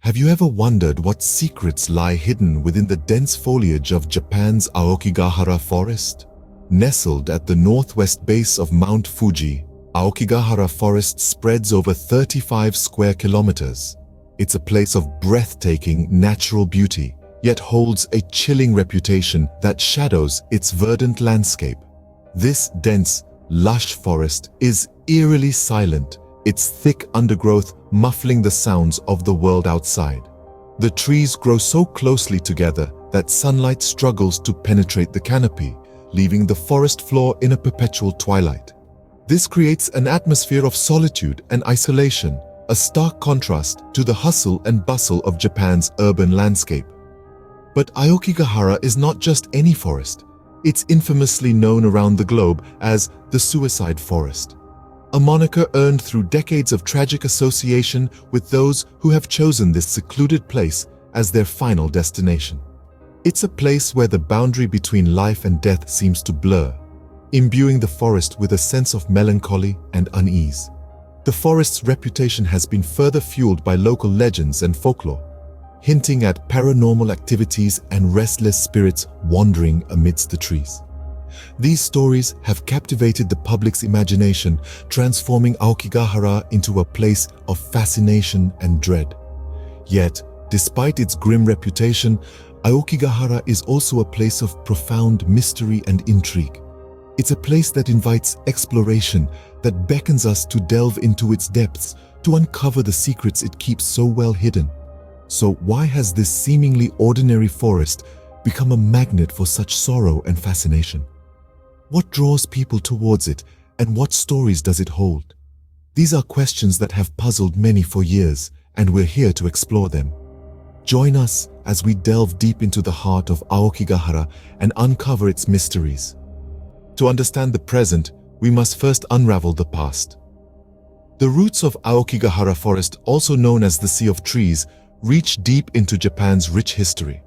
Have you ever wondered what secrets lie hidden within the dense foliage of Japan's Aokigahara forest? Nestled at the northwest base of Mount Fuji, Aokigahara forest spreads over 35 square kilometers. It's a place of breathtaking natural beauty, yet holds a chilling reputation that shadows its verdant landscape. This dense, lush forest is eerily silent, its thick undergrowth muffling the sounds of the world outside. The trees grow so closely together that sunlight struggles to penetrate the canopy, leaving the forest floor in a perpetual twilight. This creates an atmosphere of solitude and isolation, a stark contrast to the hustle and bustle of Japan's urban landscape. But Aokigahara is not just any forest. It's infamously known around the globe as the Suicide Forest, a moniker earned through decades of tragic association with those who have chosen this secluded place as their final destination. It's a place where the boundary between life and death seems to blur, imbuing the forest with a sense of melancholy and unease. The forest's reputation has been further fueled by local legends and folklore, hinting at paranormal activities and restless spirits wandering amidst the trees. These stories have captivated the public's imagination, transforming Aokigahara into a place of fascination and dread. Yet, despite its grim reputation, Aokigahara is also a place of profound mystery and intrigue. It's a place that invites exploration, that beckons us to delve into its depths, to uncover the secrets it keeps so well hidden. So why has this seemingly ordinary forest become a magnet for such sorrow and fascination? What draws people towards it, and what stories does it hold? These are questions that have puzzled many for years, and we're here to explore them. Join us as we delve deep into the heart of Aokigahara and uncover its mysteries. To understand the present, we must first unravel the past. The roots of Aokigahara forest, also known as the Sea of Trees, reach deep into Japan's rich history.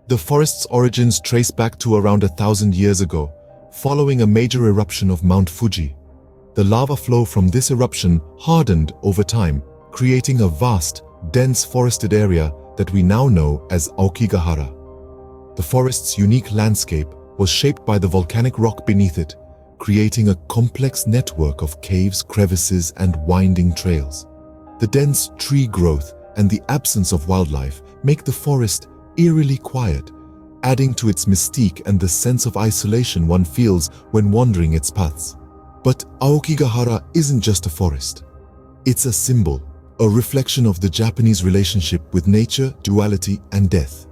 The forest's origins trace back to around 1,000 years ago, following a major eruption of Mount Fuji. The lava flow from this eruption hardened over time, creating a vast, dense forested area that we now know as Aokigahara. The forest's unique landscape was shaped by the volcanic rock beneath it, creating a complex network of caves, crevices, and winding trails. The dense tree growth and the absence of wildlife make the forest eerily quiet, adding to its mystique and the sense of isolation one feels when wandering its paths. But Aokigahara isn't just a forest. It's a symbol, a reflection of the Japanese relationship with nature, duality, and death.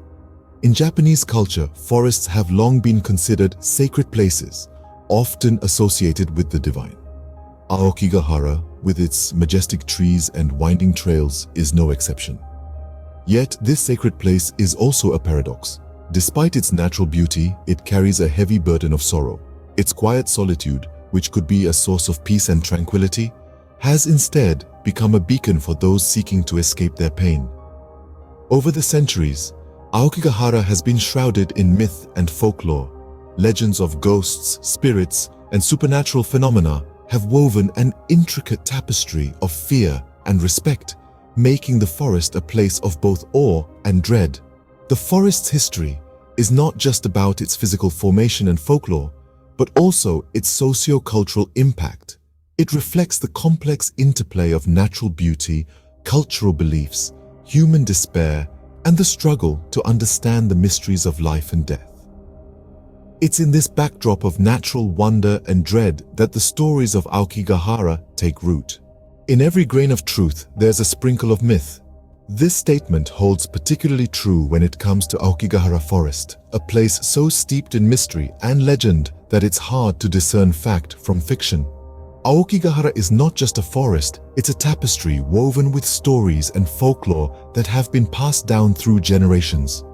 In Japanese culture, forests have long been considered sacred places, often associated with the divine. Aokigahara, with its majestic trees and winding trails, is no exception. Yet this sacred place is also a paradox. Despite its natural beauty, it carries a heavy burden of sorrow. Its quiet solitude, which could be a source of peace and tranquility, has instead become a beacon for those seeking to escape their pain. Over the centuries, Aokigahara has been shrouded in myth and folklore. Legends of ghosts, spirits, and supernatural phenomena have woven an intricate tapestry of fear and respect, making the forest a place of both awe and dread. The forest's history is not just about its physical formation and folklore, but also its socio-cultural impact. It reflects the complex interplay of natural beauty, cultural beliefs, human despair, and the struggle to understand the mysteries of life and death. It's in this backdrop of natural wonder and dread that the stories of Aokigahara take root. In every grain of truth, there's a sprinkle of myth. This statement holds particularly true when it comes to Aokigahara Forest, a place so steeped in mystery and legend that it's hard to discern fact from fiction. Aokigahara is not just a forest, it's a tapestry woven with stories and folklore that have been passed down through generations.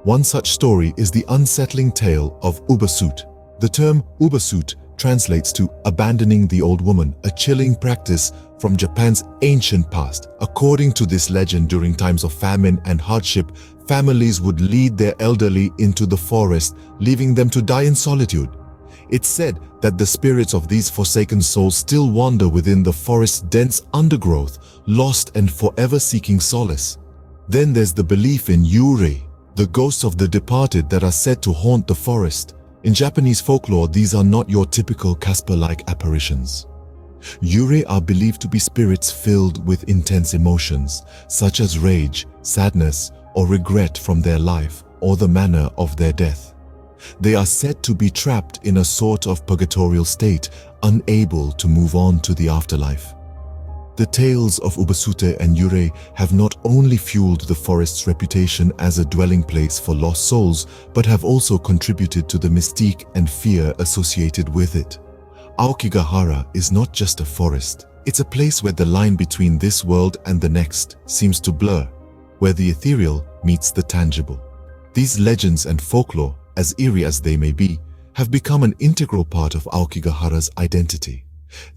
One such story is the unsettling tale of Ubasut. The term Ubasut translates to abandoning the old woman, a chilling practice from Japan's ancient past. According to this legend, during times of famine and hardship, families would lead their elderly into the forest, leaving them to die in solitude. It's said that the spirits of these forsaken souls still wander within the forest's dense undergrowth, lost and forever seeking solace. Then there's the belief in eerie, the ghosts of the departed that are said to haunt the forest. In Japanese folklore, these are not your typical Casper-like apparitions. Eerie are believed to be spirits filled with intense emotions, such as rage, sadness, or regret from their life or the manner of their death. They are said to be trapped in a sort of purgatorial state, unable to move on to the afterlife. The tales of Ubasute and Yurei have not only fueled the forest's reputation as a dwelling place for lost souls, but have also contributed to the mystique and fear associated with it. Aokigahara is not just a forest. It's a place where the line between this world and the next seems to blur, where the ethereal meets the tangible. These legends and folklore, as eerie as they may be, have become an integral part of Aokigahara's identity.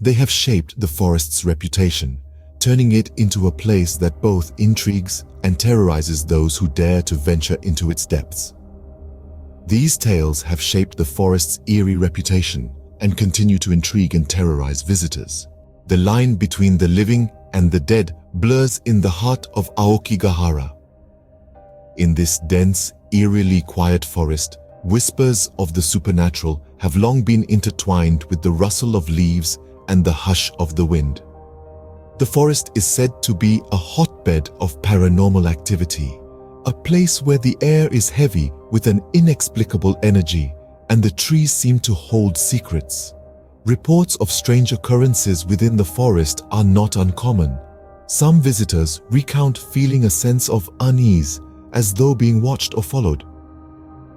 They have shaped the forest's reputation, turning it into a place that both intrigues and terrorizes those who dare to venture into its depths. These tales have shaped the forest's eerie reputation and continue to intrigue and terrorize visitors. The line between the living and the dead blurs in the heart of Aokigahara. In this dense, eerily quiet forest, whispers of the supernatural have long been intertwined with the rustle of leaves and the hush of the wind. The forest is said to be a hotbed of paranormal activity, a place where the air is heavy with an inexplicable energy and the trees seem to hold secrets. Reports of strange occurrences within the forest are not uncommon. Some visitors recount feeling a sense of unease, as though being watched or followed.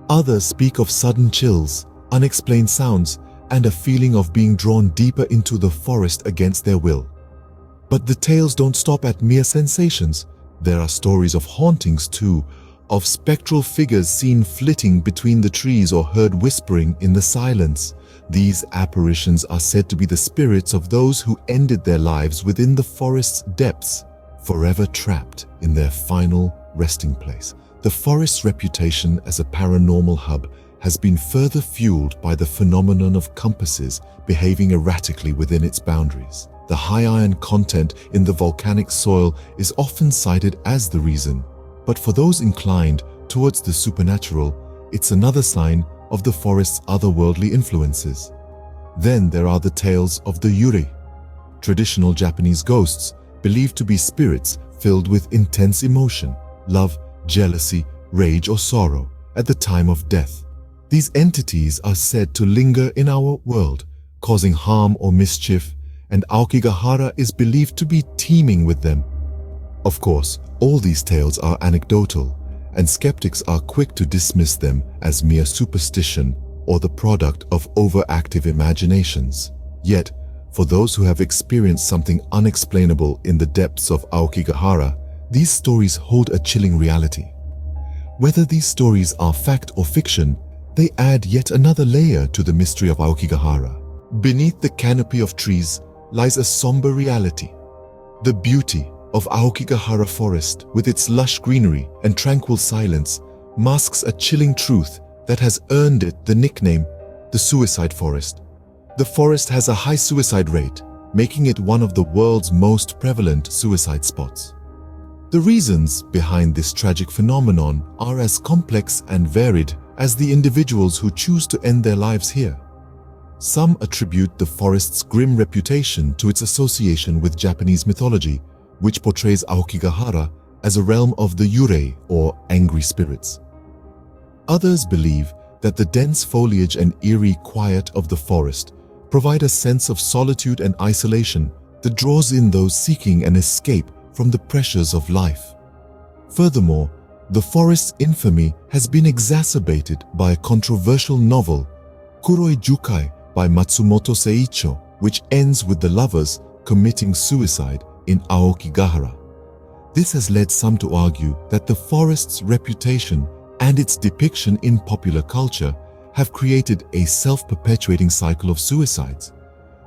Others speak of sudden chills, unexplained sounds, and a feeling of being drawn deeper into the forest against their will. But the tales don't stop at mere sensations. There are stories of hauntings too, of spectral figures seen flitting between the trees or heard whispering in the silence. These apparitions are said to be the spirits of those who ended their lives within the forest's depths, forever trapped in their final resting place. The forest's reputation as a paranormal hub has been further fueled by the phenomenon of compasses behaving erratically within its boundaries. The high iron content in the volcanic soil is often cited as the reason, but for those inclined towards the supernatural, it's another sign of the forest's otherworldly influences. Then there are the tales of the yurei, traditional Japanese ghosts believed to be spirits filled with intense emotion, love, jealousy, rage, or sorrow at the time of death. These entities are said to linger in our world, causing harm or mischief, and Aokigahara is believed to be teeming with them. Of course, all these tales are anecdotal, and skeptics are quick to dismiss them as mere superstition or the product of overactive imaginations. Yet, for those who have experienced something unexplainable in the depths of Aokigahara, these stories hold a chilling reality. Whether these stories are fact or fiction, they add yet another layer to the mystery of Aokigahara. Beneath the canopy of trees lies a somber reality. The beauty of Aokigahara forest, with its lush greenery and tranquil silence, masks a chilling truth that has earned it the nickname, the suicide forest. The forest has a high suicide rate, making it one of the world's most prevalent suicide spots. The reasons behind this tragic phenomenon are as complex and varied as the individuals who choose to end their lives here. Some attribute the forest's grim reputation to its association with Japanese mythology, which portrays Aokigahara as a realm of the yurei, or angry spirits. Others believe that the dense foliage and eerie quiet of the forest provide a sense of solitude and isolation that draws in those seeking an escape from the pressures of life. Furthermore, the forest's infamy has been exacerbated by a controversial novel, Kuroi Jukai by Matsumoto Seicho, which ends with the lovers committing suicide in Aokigahara. This has led some to argue that the forest's reputation and its depiction in popular culture have created a self-perpetuating cycle of suicides.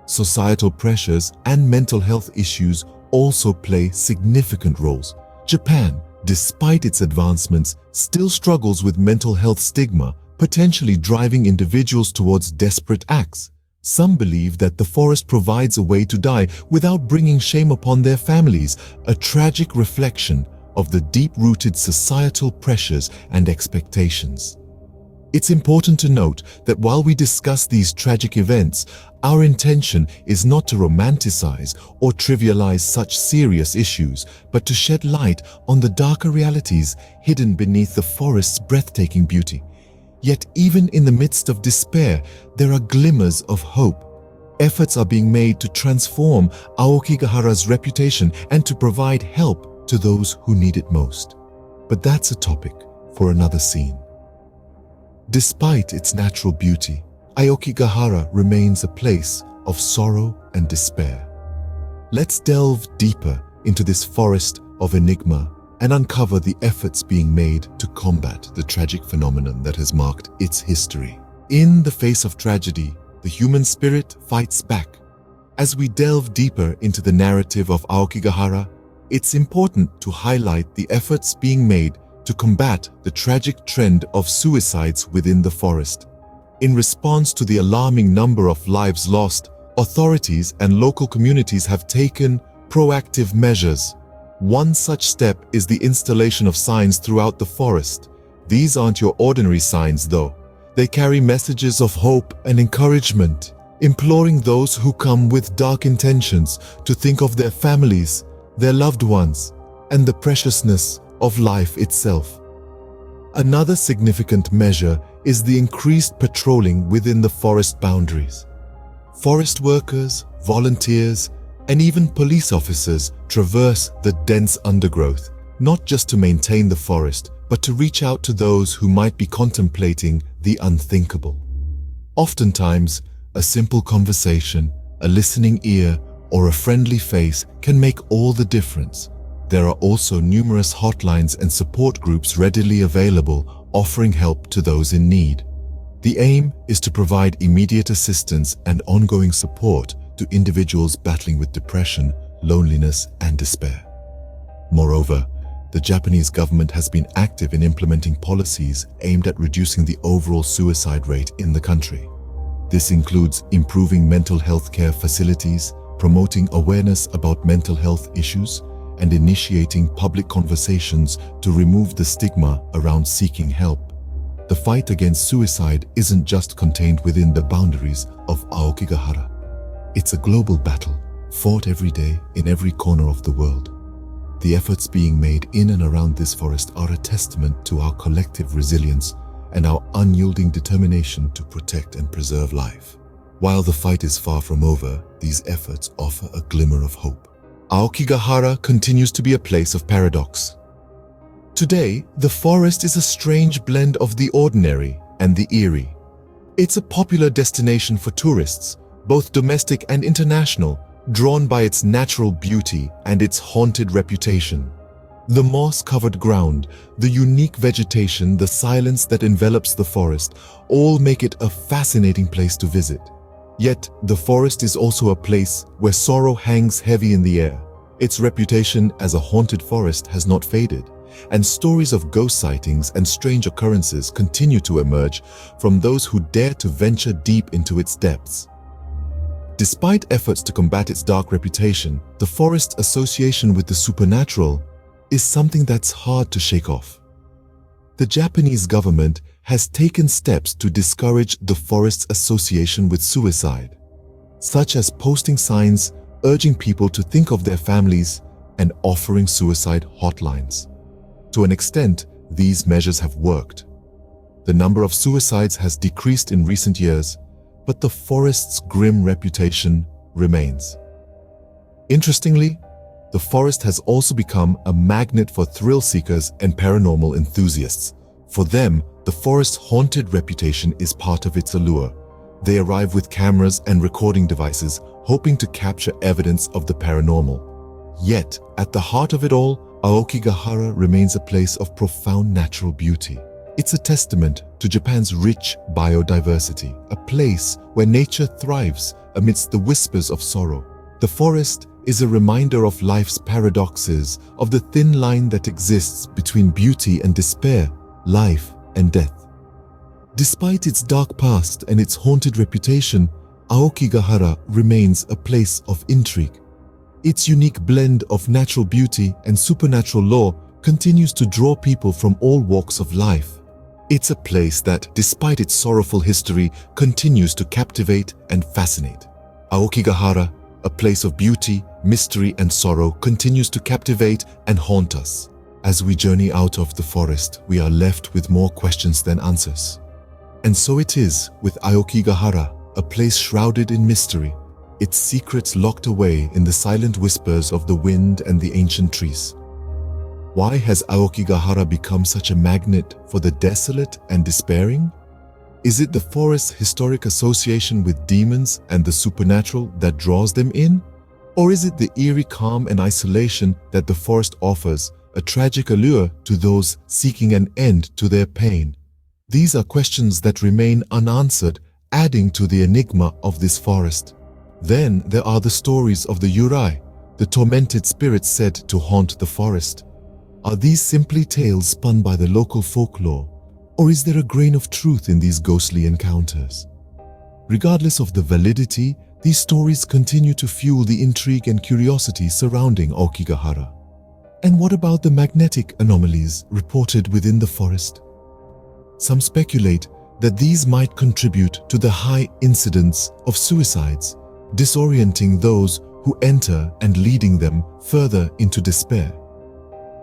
Societal pressures and mental health issues also play significant roles. Japan, despite its advancements, still struggles with mental health stigma, potentially driving individuals towards desperate acts. Some believe that the forest provides a way to die without bringing shame upon their families, a tragic reflection of the deep-rooted societal pressures and expectations. It's important to note that while we discuss these tragic events, our intention is not to romanticize or trivialize such serious issues, but to shed light on the darker realities hidden beneath the forest's breathtaking beauty. Yet even in the midst of despair, there are glimmers of hope. Efforts are being made to transform Aokigahara's reputation and to provide help to those who need it most. But that's a topic for another scene. Despite its natural beauty, Aokigahara remains a place of sorrow and despair. Let's delve deeper into this forest of enigma and uncover the efforts being made to combat the tragic phenomenon that has marked its history. In the face of tragedy, the human spirit fights back. As we delve deeper into the narrative of Aokigahara, it's important to highlight the efforts being made to combat the tragic trend of suicides within the forest. In response to the alarming number of lives lost, authorities and local communities have taken proactive measures. One such step is the installation of signs throughout the forest. These aren't your ordinary signs, though. They carry messages of hope and encouragement, imploring those who come with dark intentions to think of their families, their loved ones, and the preciousness of life itself. Another significant measure is the increased patrolling within the forest boundaries. Forest workers, volunteers, and even police officers traverse the dense undergrowth, not just to maintain the forest, but to reach out to those who might be contemplating the unthinkable. Oftentimes, a simple conversation, a listening ear, or a friendly face can make all the difference. There are also numerous hotlines and support groups readily available, offering help to those in need. The aim is to provide immediate assistance and ongoing support to individuals battling with depression, loneliness, and despair. Moreover, the Japanese government has been active in implementing policies aimed at reducing the overall suicide rate in the country. This includes improving mental health care facilities, promoting awareness about mental health issues, and initiating public conversations to remove the stigma around seeking help. The fight against suicide isn't just contained within the boundaries of Aokigahara. It's a global battle, fought every day in every corner of the world. The efforts being made in and around this forest are a testament to our collective resilience and our unyielding determination to protect and preserve life. While the fight is far from over, these efforts offer a glimmer of hope. Aokigahara continues to be a place of paradox. Today, the forest is a strange blend of the ordinary and the eerie. It's a popular destination for tourists, both domestic and international, drawn by its natural beauty and its haunted reputation. The moss-covered ground, the unique vegetation, the silence that envelops the forest, all make it a fascinating place to visit. Yet, the forest is also a place where sorrow hangs heavy in the air. Its reputation as a haunted forest has not faded, and stories of ghost sightings and strange occurrences continue to emerge from those who dare to venture deep into its depths. Despite efforts to combat its dark reputation, the forest's association with the supernatural is something that's hard to shake off. The Japanese government has taken steps to discourage the forest's association with suicide, such as posting signs urging people to think of their families and offering suicide hotlines. To an extent, these measures have worked. The number of suicides has decreased in recent years, but the forest's grim reputation remains. Interestingly, the forest has also become a magnet for thrill seekers and paranormal enthusiasts. For them, the forest's haunted reputation is part of its allure. They arrive with cameras and recording devices, hoping to capture evidence of the paranormal. Yet, at the heart of it all, Aokigahara remains a place of profound natural beauty. It's a testament to Japan's rich biodiversity, a place where nature thrives amidst the whispers of sorrow. The forest is a reminder of life's paradoxes, of the thin line that exists between beauty and despair, life and death. Despite its dark past and its haunted reputation, Aokigahara remains a place of intrigue. Its unique blend of natural beauty and supernatural lore continues to draw people from all walks of life. It's a place that, despite its sorrowful history, continues to captivate and fascinate. Aokigahara, a place of beauty, mystery, and sorrow, continues to captivate and haunt us. As we journey out of the forest, we are left with more questions than answers. And so it is with Aokigahara, a place shrouded in mystery, its secrets locked away in the silent whispers of the wind and the ancient trees. Why has Aokigahara become such a magnet for the desolate and despairing? Is it the forest's historic association with demons and the supernatural that draws them in? Or is it the eerie calm and isolation that the forest offers, a tragic allure to those seeking an end to their pain? These are questions that remain unanswered, adding to the enigma of this forest. Then there are the stories of the Yurai, the tormented spirits said to haunt the forest. Are these simply tales spun by the local folklore, or is there a grain of truth in these ghostly encounters? Regardless of the validity, these stories continue to fuel the intrigue and curiosity surrounding Aokigahara. And what about the magnetic anomalies reported within the forest? Some speculate that these might contribute to the high incidence of suicides, disorienting those who enter and leading them further into despair.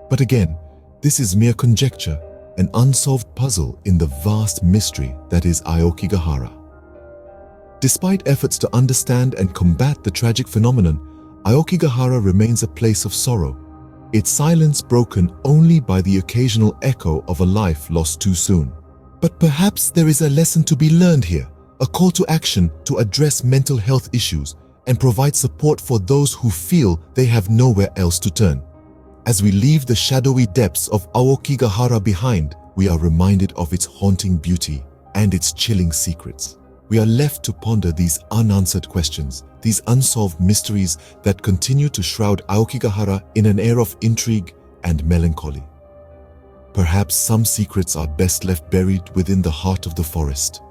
But again, this is mere conjecture, an unsolved puzzle in the vast mystery that is Aokigahara. Despite efforts to understand and combat the tragic phenomenon, Aokigahara remains a place of sorrow, its silence broken only by the occasional echo of a life lost too soon. But perhaps there is a lesson to be learned here, a call to action to address mental health issues and provide support for those who feel they have nowhere else to turn. As we leave the shadowy depths of Aokigahara behind, we are reminded of its haunting beauty and its chilling secrets. We are left to ponder these unanswered questions, these unsolved mysteries that continue to shroud Aokigahara in an air of intrigue and melancholy. Perhaps some secrets are best left buried within the heart of the forest.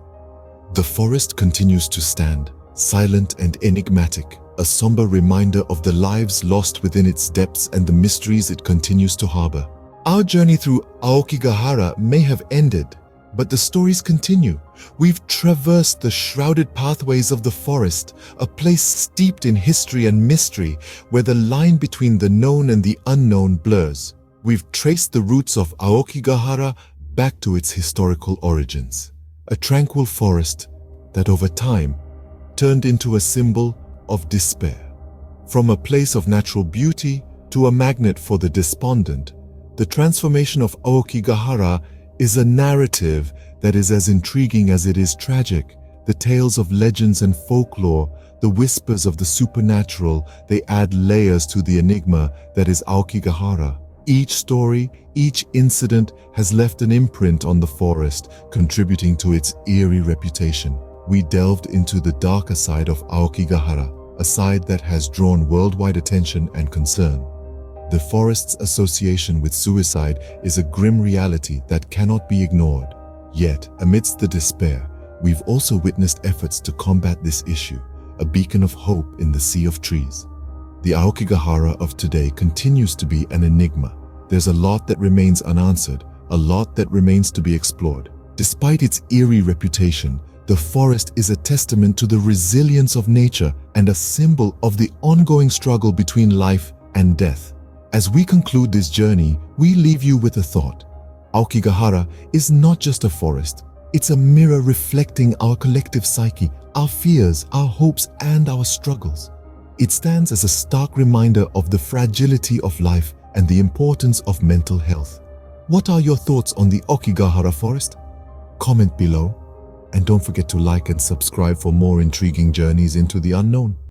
The forest continues to stand, silent and enigmatic, a somber reminder of the lives lost within its depths and the mysteries it continues to harbor. Our journey through Aokigahara may have ended, but the stories continue. We've traversed the shrouded pathways of the forest, a place steeped in history and mystery, where the line between the known and the unknown blurs. We've traced the roots of Aokigahara back to its historical origins, a tranquil forest that over time turned into a symbol of despair. From a place of natural beauty to a magnet for the despondent, the transformation of Aokigahara is a narrative that is as intriguing as it is tragic. The tales of legends and folklore, the whispers of the supernatural, they add layers to the enigma that is Aokigahara. Each story, each incident has left an imprint on the forest, contributing to its eerie reputation. We delved into the darker side of Aokigahara, a side that has drawn worldwide attention and concern. The forest's association with suicide is a grim reality that cannot be ignored. Yet, amidst the despair, we've also witnessed efforts to combat this issue, a beacon of hope in the sea of trees. The Aokigahara of today continues to be an enigma. There's a lot that remains unanswered, a lot that remains to be explored. Despite its eerie reputation, the forest is a testament to the resilience of nature and a symbol of the ongoing struggle between life and death. As we conclude this journey, we leave you with a thought. Aokigahara is not just a forest. It's a mirror reflecting our collective psyche, our fears, our hopes, and our struggles. It stands as a stark reminder of the fragility of life and the importance of mental health. What are your thoughts on the Aokigahara forest? Comment below, and don't forget to like and subscribe for more intriguing journeys into the unknown.